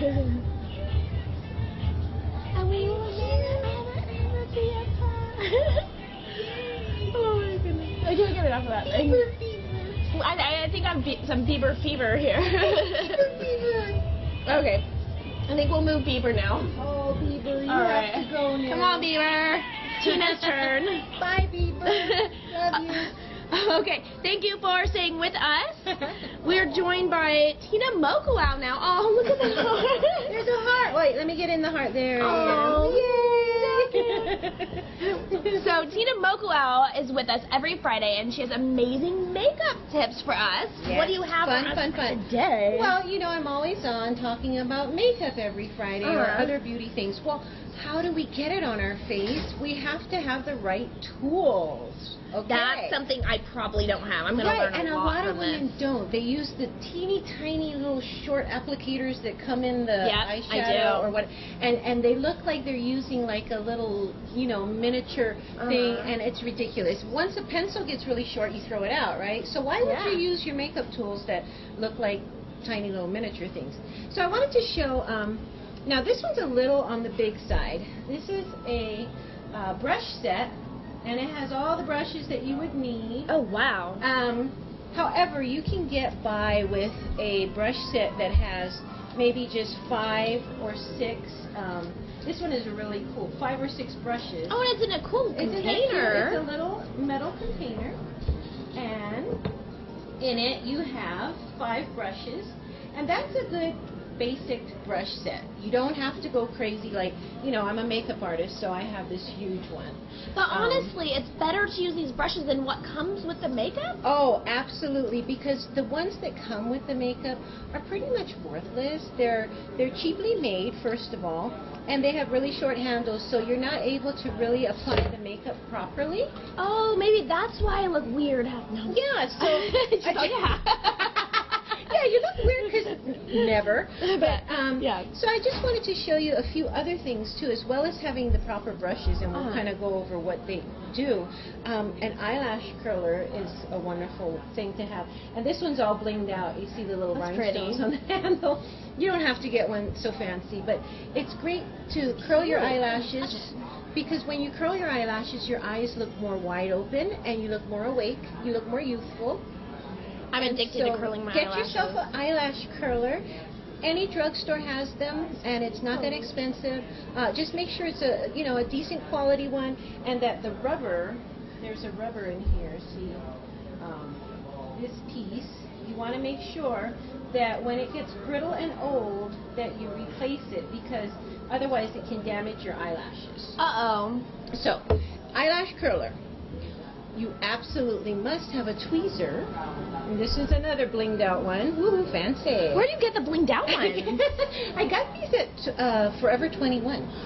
And we will never, ever be apart. Oh my goodness. I can't get enough of that thing. Bieber fever. I think I'm some Bieber fever here. Bieber fever. Okay. I think we'll move Bieber now. Oh, Bieber, you All have right. to go now. Come on, Bieber. Tina's turn. Bye, Bieber. Love you. Okay, thank you for staying with us. We're joined by Tina Mokuau now. Oh, look at the heart. There's a heart. Wait, let me get in the heart there. Oh, yay! So Tina Mokuau is with us every Friday, and she has amazing makeup tips for us. Yes. What do you have Fun, for us fun, fun. today? Well, you know, I'm always on talking about makeup every Friday or other beauty things. Well, how do we get it on our face? We have to have the right tools. Okay. That's something I probably don't have. I'm going to learn and a a lot lot of from women this. don't. They use the teeny tiny little short applicators that come in the eyeshadow I do. or what, and they look like they're using like a little, you know, miniature thing, and it's ridiculous. Once a pencil gets really short, you throw it out, right? So why would you use your makeup tools that look like tiny little miniature things? So I wanted to show. Now this one's a little on the big side. This is a brush set. And it has all the brushes that you would need. Oh, wow. However, you can get by with a brush set that has maybe just 5 or 6. This one is really cool. 5 or 6 brushes. Oh, and it's in a cool container. It's a little metal container. And in it you have 5 brushes. And that's a good basic brush set. You don't have to go crazy like, you know, I'm a makeup artist, so I have this huge one. But honestly, it's better to use these brushes than what comes with the makeup? Oh, absolutely, because the ones that come with the makeup are pretty much worthless. They're cheaply made, first of all, and they have really short handles, so you're not able to really apply the makeup properly. Oh, maybe that's why I look weird. No. Yeah, so... Yeah, you look weird because never. But so I just wanted to show you a few other things too, as well as having the proper brushes, and we'll kind of go over what they do. An eyelash curler is a wonderful thing to have, and this one's all blinged out. You see the little rhinestones on the handle. You don't have to get one so fancy, but it's great to curl your eyelashes. Because when you curl your eyelashes, your eyes look more wide open, and you look more awake. You look more youthful. I'm addicted to curling my eyelashes. Get yourself an eyelash curler. Any drugstore has them, and it's not that expensive. Just make sure it's a a decent quality one, and that the rubber, there's a rubber in here. See, this piece. You want to make sure that when it gets brittle and old, that you replace it, because otherwise it can damage your eyelashes. So, eyelash curler. You absolutely must have a tweezer. And this is another blinged out one. Woo, fancy. Where do you get the blinged out one? I got these at Forever 21,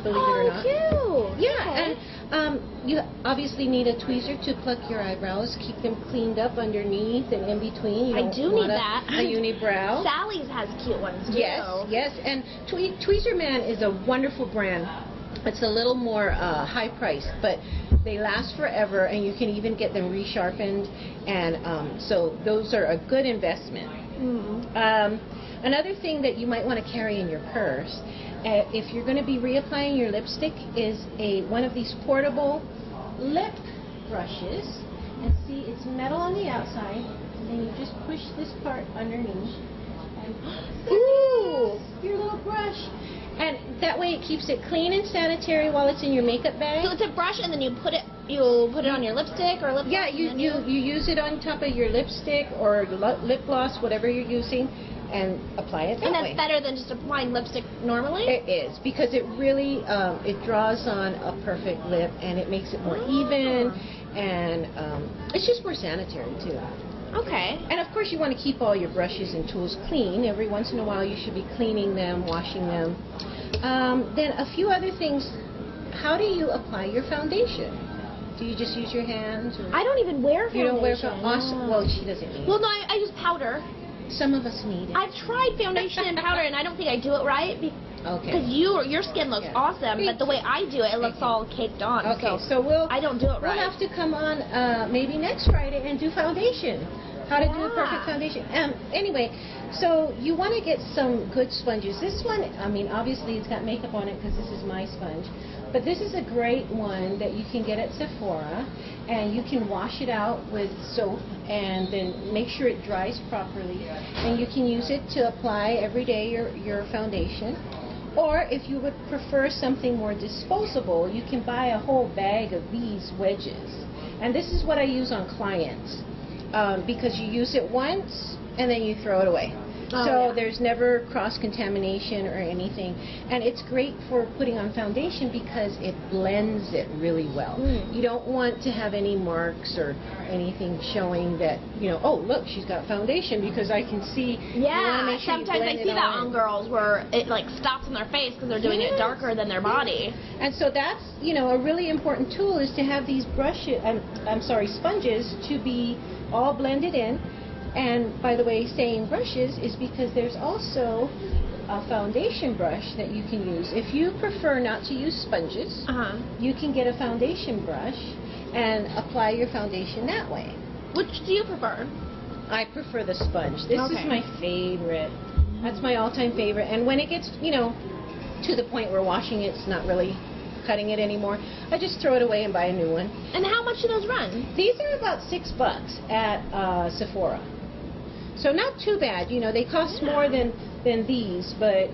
believe it or not. Oh, cute. Yeah, and you obviously need a tweezer to pluck your eyebrows, keep them cleaned up underneath and in between. You I do need that. A unibrow. Sally's has cute ones too. Yes, and Tweezer Man is a wonderful brand. It's a little more high priced, but they last forever, and you can even get them resharpened, and so those are a good investment. Another thing that you might want to carry in your purse, if you're going to be reapplying your lipstick, is one of these portable lip brushes. And see, it's metal on the outside, and then you just push this part underneath, and ooh, your little brush. And that way it keeps it clean and sanitary while it's in your makeup bag. So it's a brush, and then you put it on your lipstick or lip gloss? Yeah, you use it on top of your lipstick or lip gloss, whatever you're using, and apply it that way. And that's better than just applying lipstick normally? It is, because it really it draws on a perfect lip, and it makes it more even, and it's just more sanitary too. Okay. And of course you want to keep all your brushes and tools clean. Every once in a while you should be cleaning them, washing them. Then a few other things. How do you apply your foundation? Do you just use your hands? Or I don't even wear foundation. You don't wear foundation? Awesome. Well, she doesn't need it. Well, no, I use powder. Some of us need it. I've tried foundation and powder, and I don't think I do it right. Okay. Because your skin looks awesome, but the way I do it, it looks all caked on. Okay, so I don't do it right. We'll have to come on maybe next Friday and do foundation. how to do a perfect foundation. Anyway, so you want to get some good sponges. This one, I mean, obviously it's got makeup on it because this is my sponge. But this is a great one that you can get at Sephora, and you can wash it out with soap and then make sure it dries properly. And you can use it to apply every day your foundation. Or if you would prefer something more disposable, you can buy a whole bag of these wedges. And this is what I use on clients because you use it once and then you throw it away. So there's never cross-contamination or anything. And it's great for putting on foundation because it blends it really well. You don't want to have any marks or anything showing that, you know, oh, look, she's got foundation because I can see. Yeah, sometimes I see that on girls where it like stops on their face because they're doing it darker than their body. And so that's, you know, a really important tool is to have these sponges to be all blended in. And by the way, saying brushes is because there's also a foundation brush that you can use. If you prefer not to use sponges, you can get a foundation brush and apply your foundation that way. Which do you prefer? I prefer the sponge. This is my favorite. That's my all-time favorite. And when it gets, you know, to the point where washing it's not really cutting it anymore, I just throw it away and buy a new one. And how much do those run? These are about $6 at Sephora. So not too bad, you know. They cost more than these, but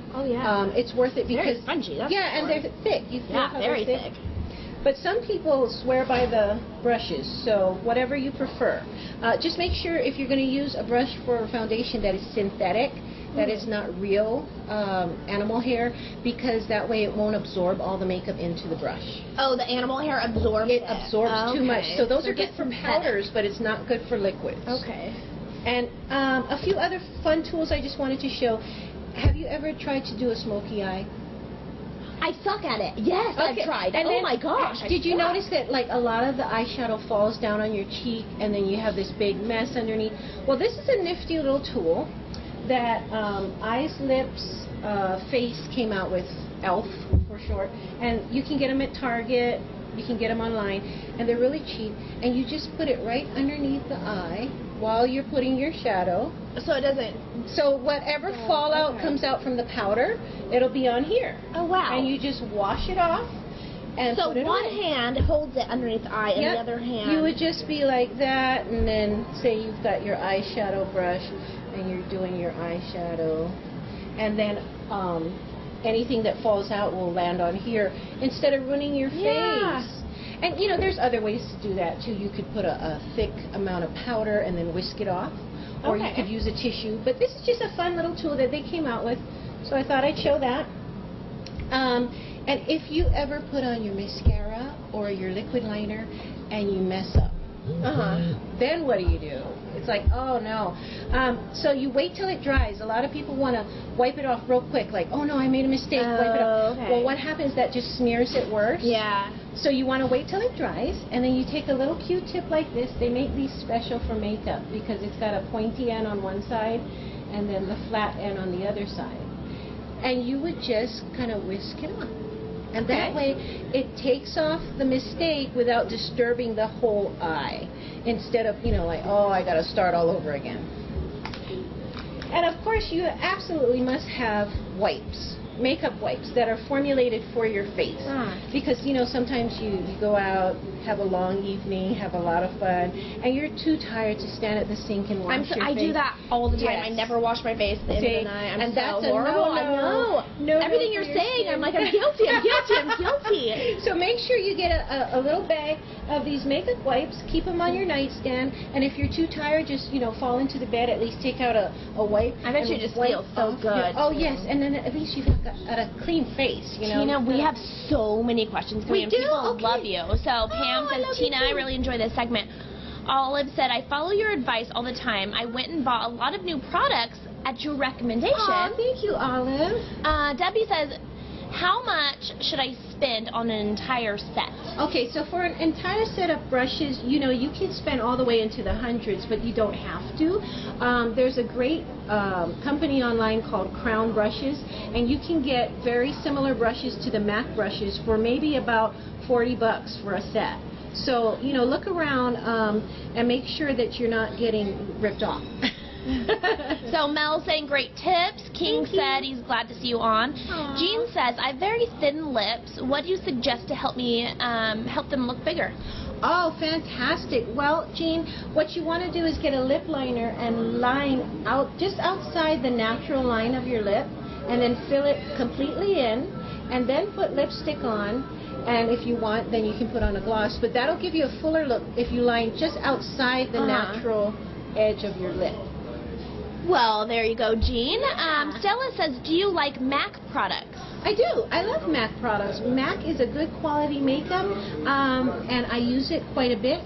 it's worth it because very spongy. That's and they're thick. You feel how very they're thick. But some people swear by the brushes, so whatever you prefer. Just make sure if you're going to use a brush for foundation that is synthetic, that is not real animal hair, because that way it won't absorb all the makeup into the brush. Oh, the animal hair absorbs it? It absorbs too much. So those are good for powders, but it's not good for liquids. Okay. And a few other fun tools I just wanted to show. Have you ever tried to do a smoky eye? I suck at it. Yes, I've tried. And oh my gosh. Did you notice that like a lot of the eyeshadow falls down on your cheek and then you have this big mess underneath? Well, this is a nifty little tool that Eyes, Lips, Face came out with, ELF for short. And you can get them at Target. You can get them online. And they're really cheap. And you just put it right underneath the eye while you're putting your shadow. So it doesn't... So whatever fallout comes out from the powder, it'll be on here. Oh, wow. And you just wash it off and so put it one away. hand holds it underneath the eye, and the other hand... You would just be like that, and then say you've got your eyeshadow brush, and you're doing your eyeshadow. And then anything that falls out will land on here instead of ruining your face. And, you know, there's other ways to do that, too. You could put a thick amount of powder and then whisk it off. Or you could use a tissue. But this is just a fun little tool that they came out with. So I thought I'd show that. And if you ever put on your mascara or your liquid liner and you mess up, then what do? It's like, oh, no. So you wait till it dries. A lot of people want to wipe it off real quick. Like, oh, no, I made a mistake. Wipe it off. Well, what happens? That just smears it worse. Yeah. So you want to wait till it dries, and then you take a little Q-tip like this. They make these special for makeup because it's got a pointy end on one side and then the flat end on the other side. And you would just kind of whisk it on. And that way it takes off the mistake without disturbing the whole eye. Instead of, you know, like, oh, I got to start all over again. And of course you absolutely must have wipes. Makeup wipes that are formulated for your face. Because, you know, sometimes you go out, have a long evening, have a lot of fun, and you're too tired to stand at the sink and wash your face. I do that all the time. I never wash my face at the end of the night. I'm so horrible. I know. Everything you're saying, I'm like, I'm guilty, I'm guilty, I'm guilty. So make sure you get a little bag of these makeup wipes, keep them on your nightstand, and if you're too tired, just, you know, fall into the bed, at least take out a wipe. I bet you just feel so good. Oh, yes, and then at least you've got a clean face, you know. Tina, we have so many questions for you, and people love you. So Pam says, Tina, I really enjoy this segment. Olive said, I follow your advice all the time. I went and bought a lot of new products at your recommendation. Oh, thank you, Olive. Debbie says, how much should I spend on an entire set? Okay, so for an entire set of brushes, you know, you can spend all the way into the hundreds, but you don't have to. There's a great company online called Crown Brushes, and you can get very similar brushes to the MAC brushes for maybe about $40 for a set. So, you know, look around and make sure that you're not getting ripped off. So Mel's saying great tips. King said he's glad to see you on. Aww. Jean says, I have very thin lips. What do you suggest to help me help them look bigger? Oh, fantastic. Well, Jean, what you want to do is get a lip liner and line out just outside the natural line of your lip, and then fill it completely in, and then put lipstick on. And if you want, then you can put on a gloss, but that'll give you a fuller look if you line just outside the natural edge of your lip. Well, there you go, Jean. Stella says, do you like MAC products? I do. I love MAC products. MAC is a good quality makeup, and I use it quite a bit.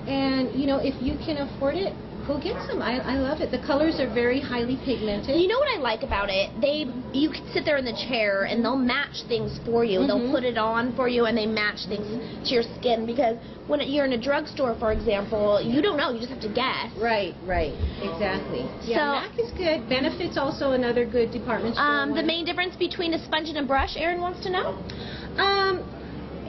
And, you know, if you can afford it, go get some. I love it. The colors are very highly pigmented. You know what I like about it? You can sit there in the chair and they'll match things for you. They'll put it on for you and they match things to your skin, because when you're in a drugstore, for example, you don't know. You just have to guess. Right. Exactly. Yeah, So, MAC is good. Benefit's also another good department store the one. main difference between a sponge and a brush, Erin wants to know?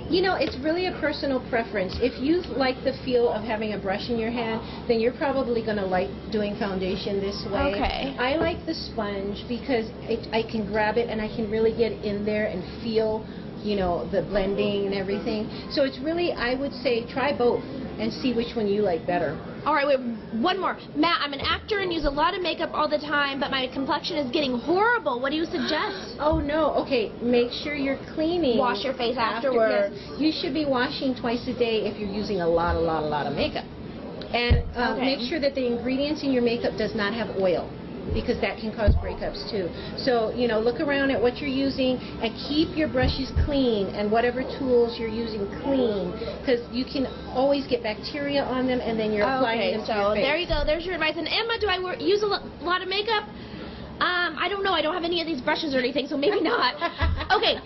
You know, it's really a personal preference. If you like the feel of having a brush in your hand, then you're probably going to like doing foundation this way. Okay. I like the sponge because I can grab it and I can really get in there and feel, you know, the blending and everything. So it's really, I would say, try both and see which one you like better. All right, wait, one more. Matt, I'm an actor and use a lot of makeup all the time, but my complexion is getting horrible. What do you suggest? Oh, no. Okay, make sure you're cleaning. Wash your face afterwards. Yes. You should be washing twice a day if you're using a lot of makeup. And make sure that the ingredients in your makeup does not have oil, because that can cause breakups too. So, you know, look around at what you're using and keep your brushes clean and whatever tools you're using clean, because you can always get bacteria on them and then you're applying them to your face. There you go. There's your advice. And Emma, do I use a lot of makeup? I don't know. I don't have any of these brushes or anything, so maybe not. Okay.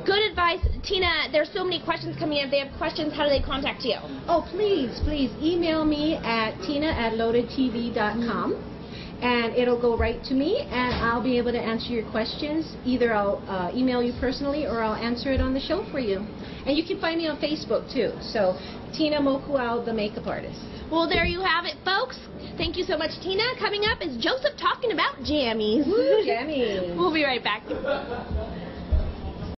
Good advice. Tina, there's so many questions coming in. If they have questions, how do they contact you? Oh, please email me at tina@loadedtv.com. And it'll go right to me, and I'll be able to answer your questions. Either I'll email you personally, or I'll answer it on the show for you. And you can find me on Facebook, too. So, Tina Mokuau, the makeup artist. Well, there you have it, folks. Thank you so much, Tina. Coming up is Joseph talking about jammies. Woo, jammies. We'll be right back.